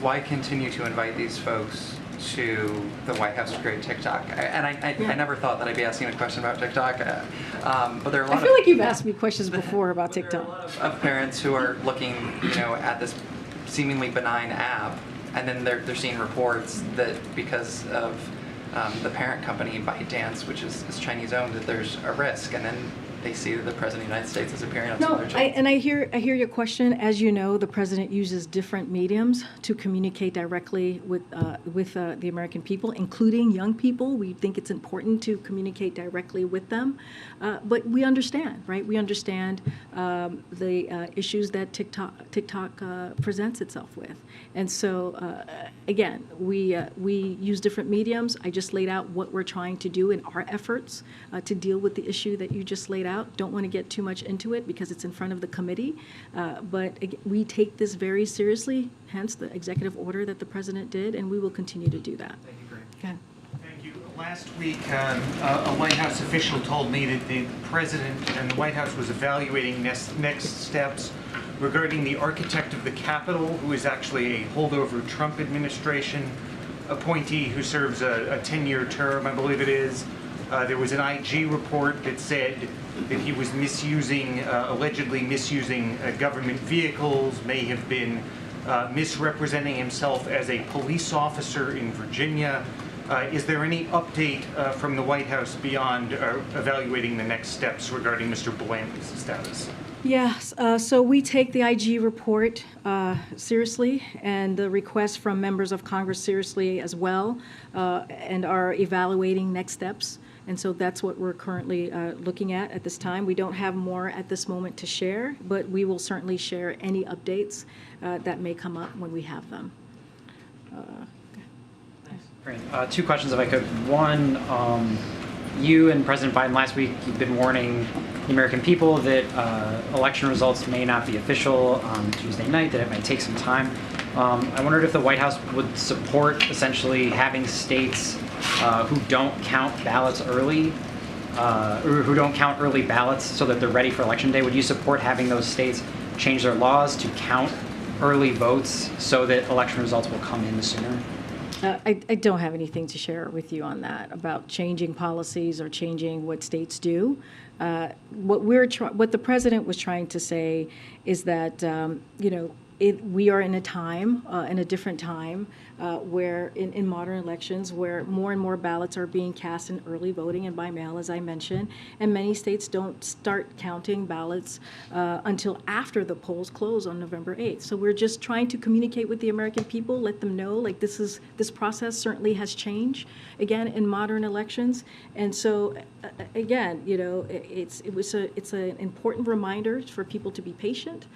Why continue to invite these folks to the White House to create TikTok? I never thought that I'd be asking a question about TikTok, but there are a lot I feel like you've asked me questions before about TikTok. of parents who are looking, at this seemingly benign app, and then they're seeing reports that because of the parent company ByteDance, which is Chinese owned, that there's a risk, and then they see that the President of the United States is appearing on some of their channels. I hear your question. As you know, the president uses different mediums to communicate directly with the American people, including young people. We think it's important to communicate directly with them, but we understand, right? We understand the issues that TikTok presents itself with, and so again, we use different mediums. I just laid out what we're trying to do in our efforts to deal with the issue that you just laid out. Don't want to get too much into it because it's in front of the committee, but we take this very seriously, hence the executive order that the president did, and we will continue to do that. Thank you, Karine. Okay. Thank you. Last week, a White House official told me that the president and the White House was evaluating next steps regarding the architect of the Capitol, who is actually a holdover Trump administration appointee who serves a 10-year term, I believe it is. There was an IG report that said that he was allegedly misusing government vehicles, may have been misrepresenting himself as a police officer in Virginia. Is there any update from the White House beyond evaluating the next steps regarding Mr. Bland's status? Yes, so we take the IG report seriously and the request from members of Congress seriously as well, and are evaluating next steps. And so that's what we're currently looking at this time. We don't have more at this moment to share, but we will certainly share any updates that may come up when we have them. Great. Two questions if I could. One, you and President Biden last week, you've been warning the American people that election results may not be official on Tuesday night, that it may take some time. I wondered if the White House would support essentially having states who don't count ballots early, or who don't count early ballots so that they're ready for Election Day. Would you support having those states change their laws to count early votes so that election results will come in sooner? I don't have anything to share with you on that about changing policies or changing what states do. What the president was trying to say is that we are in a time, in a different time, where in modern elections, where more and more ballots are being cast in early voting and by mail, as I mentioned, and many states don't start counting ballots until after the polls close on November 8th. So we're just trying to communicate with the American people, let them know, like this process certainly has changed, again, in modern elections. And so, again, it's an important reminder for people to be patient,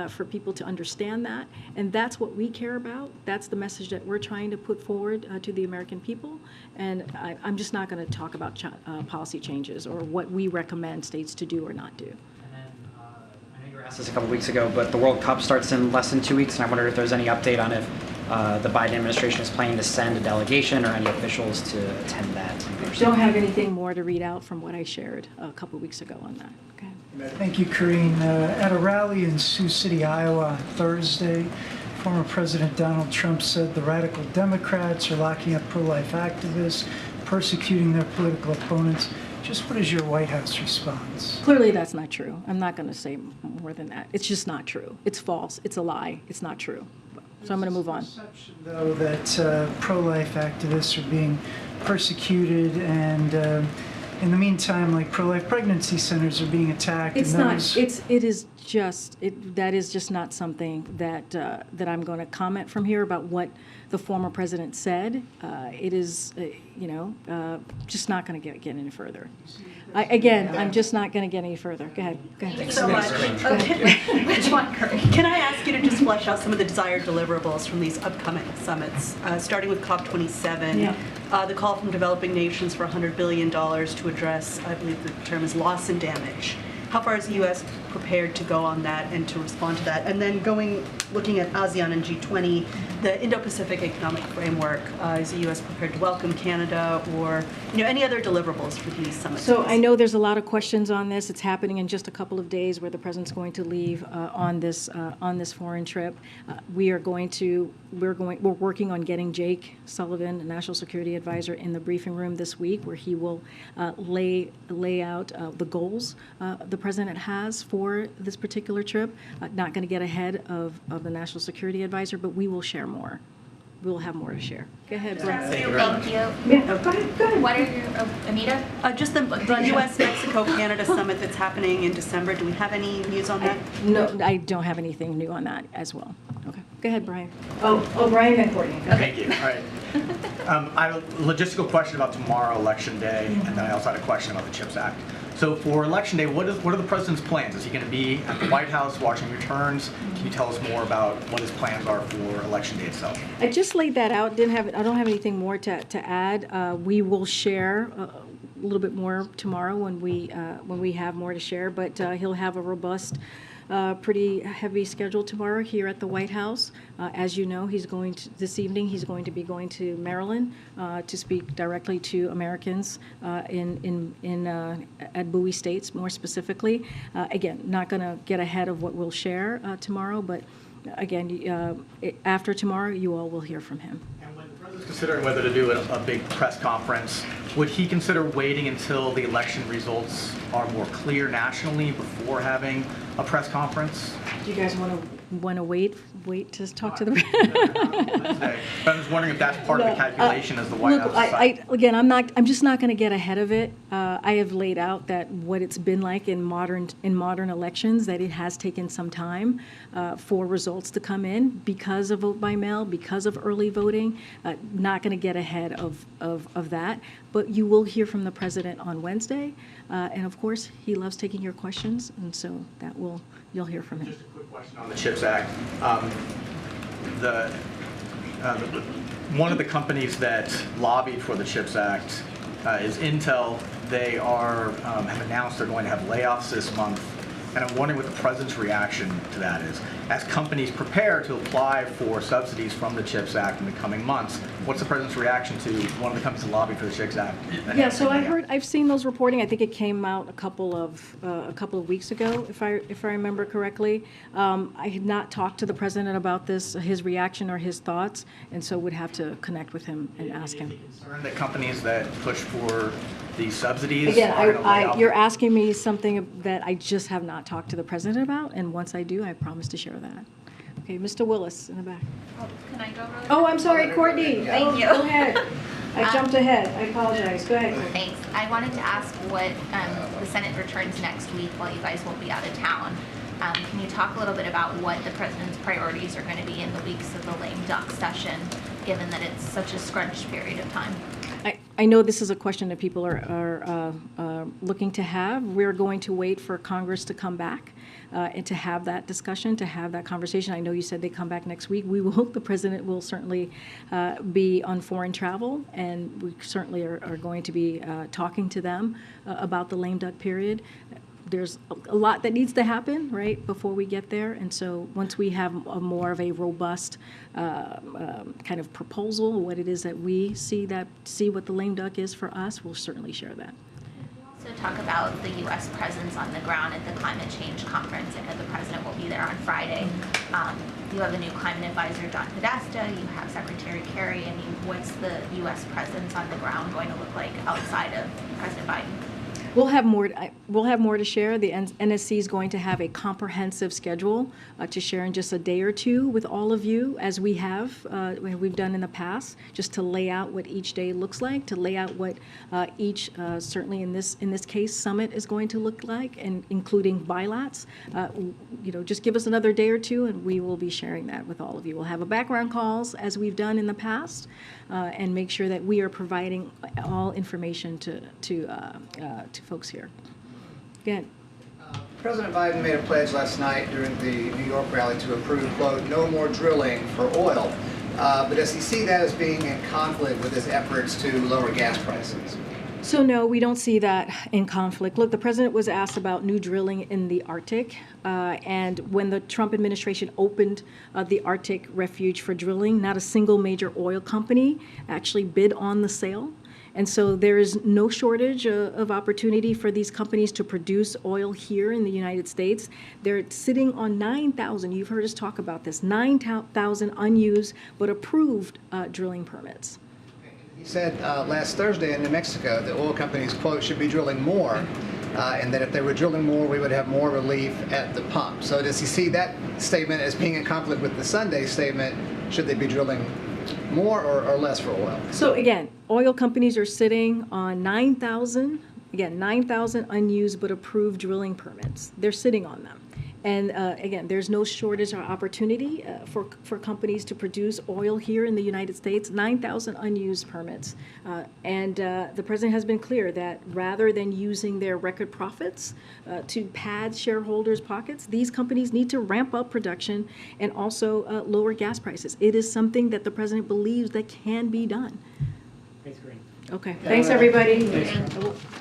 for people to understand that, and that's what we care about. That's the message that we're trying to put forward to the American people, and I'm just not going to talk about policy changes or what we recommend states to do or not do. And then, I know you were asked this a couple weeks ago, but the World Cup starts in less than 2 weeks, and I wonder if there's any update on if the Biden administration is planning to send a delegation or any officials to attend that. Don't have anything more to read out from what I shared a couple weeks ago on that. Okay. Thank you, Karine. At a rally in Sioux City, Iowa on Thursday, former President Donald Trump said the radical Democrats are locking up pro-life activists, persecuting their political opponents. Just what is your White House response? Clearly that's not true. I'm not going to say more than that. It's just not true. It's false. It's a lie. It's not true. So I'm going to move on. Though that pro-life activists are being persecuted, and in the meantime, like pro-life pregnancy centers are being attacked. It's and not. those... That is just not something that I'm going to comment from here about what the former president said. It is, just not going to get any further. I'm just not going to get any further. Go ahead. Thank you so much. Can I ask you to just flesh out some of the desired deliverables from these upcoming summits, starting with COP27, the call from developing nations for $100 billion to address, I believe the term is loss and damage. How far is the U.S. prepared to go on that and to respond to that? And then looking at ASEAN and G20, the Indo-Pacific Economic Framework. Is the U.S. prepared to welcome Canada, or any other deliverables for these summits? So I know there's a lot of questions on this. It's happening in just a couple of days where the president's going to leave on this foreign trip. We're working on getting Jake Sullivan, National Security Advisor, in the briefing room this week, where he will lay out the goals the president has for this particular trip. Not going to get ahead of the National Security Advisor, but we will share more. We will have more to share. Go ahead, Brett. Thank you. Yeah, go ahead. What are your, Anita? Just the U.S.-Mexico-Canada summit that's happening in December. Do we have any news on that? No, I don't have anything new on that as well. Okay, go ahead, Brian. Oh, Brian, then Courtney. Thank you. All right. I have a logistical question about tomorrow, Election Day, and then I also had a question about the CHIPS Act. So for Election Day, what are the president's plans? Is he going to be at the White House watching returns? Can you tell us more about what his plans are for Election Day itself? I just laid that out. I don't have anything more to add. We will share a little bit more tomorrow when we have more to share. But he'll have a robust, pretty heavy schedule tomorrow here at the White House. As you know, this evening he's going to be going to Maryland to speak directly to Americans at Bowie States, more specifically. Again, not going to get ahead of what we'll share tomorrow, but again, after tomorrow, you all will hear from him. And when the president's considering whether to do a big press conference, would he consider waiting until the election results are more clear nationally before having a press conference? Do you guys want to wait to talk to the? I was wondering if that's part of the calculation as the White House. Again, I'm just not going to get ahead of it. I have laid out that what it's been like in modern elections, that it has taken some time for results to come in because of vote by mail, because of early voting. Not going to get ahead of that. But you will hear from the president on Wednesday, and of course, he loves taking your questions, and so you'll hear from him. Just a quick question on the CHIPS Act. One of the companies that lobbied for the CHIPS Act is Intel. They have announced they're going to have layoffs this month, and I'm wondering what the president's reaction to that is. As companies prepare to apply for subsidies from the CHIPS Act in the coming months, what's the president's reaction to one of the companies that lobbied for the CHIPS Act? Yeah, so I've seen those reporting. I think it came out a couple of weeks ago, if I remember correctly. I had not talked to the president about this, his reaction or his thoughts, and so would have to connect with him and ask him. Concerned that companies that push for these subsidies Again, are going to lay off? you're asking me something that I just have not talked to the president about, and once I do, I promise to share that. Okay, Mr. Willis in the back. Can I go really Oh, quick? I'm sorry, Courtney. Thank you. Go ahead. I jumped ahead. I apologize. Go ahead. Thanks. I wanted to ask what the Senate returns next week while you guys will be out of town. Can you talk a little bit about what the president's priorities are going to be in the weeks of the lame duck session, given that it's such a scrunched period of time? I know this is a question that people are looking to have. We're going to wait for Congress to come back and to have that discussion, to have that conversation. I know you said they come back next week. We will. The president will certainly be on foreign travel, and we certainly are going to be talking to them about the lame duck period. There's a lot that needs to happen, right, before we get there. And so once we have more of a robust kind of proposal, what it is that we see what the lame duck is for us, we'll certainly share that. Also talk about the U.S. presence on the ground at the climate change conference. I know the president will be there on Friday. You have a new climate advisor, John Podesta. You have Secretary Kerry. I mean, what's the U.S. presence on the ground going to look like outside of President Biden? We'll have more to share. The NSC is going to have a comprehensive schedule to share in just a day or two with all of you, as we've done in the past, just to lay out what each day looks like, to lay out what each, certainly in this case, summit is going to look like, and including bilats. Just give us another day or two, and we will be sharing that with all of you. We'll have a background calls, as we've done in the past, and make sure that we are providing all information to folks here. Again. President Biden made a pledge last night during the New York rally to approve, quote, no more drilling for oil. But does he see that as being in conflict with his efforts to lower gas prices? So no, we don't see that in conflict. Look, the president was asked about new drilling in the Arctic, and when the Trump administration opened the Arctic refuge for drilling, not a single major oil company actually bid on the sale. And so there is no shortage of opportunity for these companies to produce oil here in the United States. They're sitting on 9,000, you've heard us talk about this, 9,000 unused but approved drilling permits. He said last Thursday in New Mexico that oil companies, quote, should be drilling more, and that if they were drilling more, we would have more relief at the pump. So does he see that statement as being in conflict with the Sunday statement, should they be drilling more or less for oil? So again, oil companies are sitting on 9,000, again, 9,000 unused but approved drilling permits. They're sitting on them. And again, there's no shortage or opportunity for companies to produce oil here in the United States, 9,000 unused permits. And the president has been clear that rather than using their record profits to pad shareholders' pockets, these companies need to ramp up production and also lower gas prices. It is something that the president believes that can be done. Thanks, Karine. Okay, thanks, everybody. Thanks.